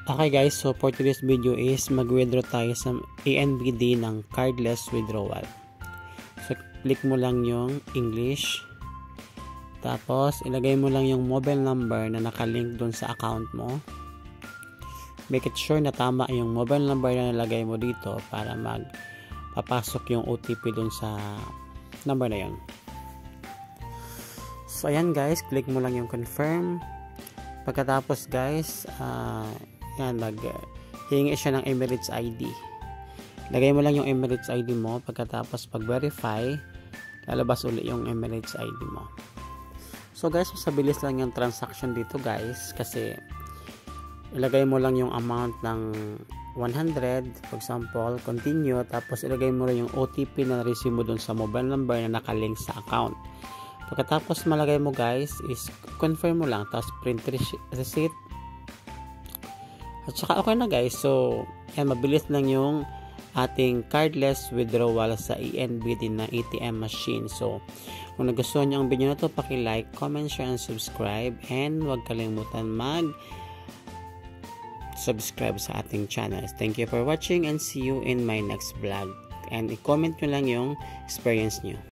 Okay guys, so for today's video is mag-withdraw tayo sa ENBD ng cardless withdrawal. So click mo lang yung English, tapos ilagay mo lang yung mobile number na nakalink dun sa account mo. Make it sure na tama yung mobile number na nalagay mo dito para magpapasok yung OTP dun sa number na yun. So ayan guys, click mo lang yung confirm. Pagkatapos guys, yan, hihingi siya ng Emirates ID. Lagay mo lang yung Emirates ID mo. Pagkatapos pag-verify, lalabas uli yung Emirates ID mo. So guys, masabilis lang yung transaction dito guys. Kasi ilagay mo lang yung amount ng 100. For example, continue. Tapos ilagay mo rin yung OTP na na-receive mo dun sa mobile number na nakalink sa account. Pagkatapos malagay mo guys, is confirm mo lang. Tapos print receipt. At saka okay na guys. So, yan, mabilis lang yung ating cardless withdrawal sa ENBD na ATM machine. So, kung nagustuhan nyo ang video na to, paki-like, comment, share, and subscribe. And huwag kalimutan mag-subscribe sa ating channel. Thank you for watching and see you in my next vlog. And i-comment nyo lang yung experience nyo.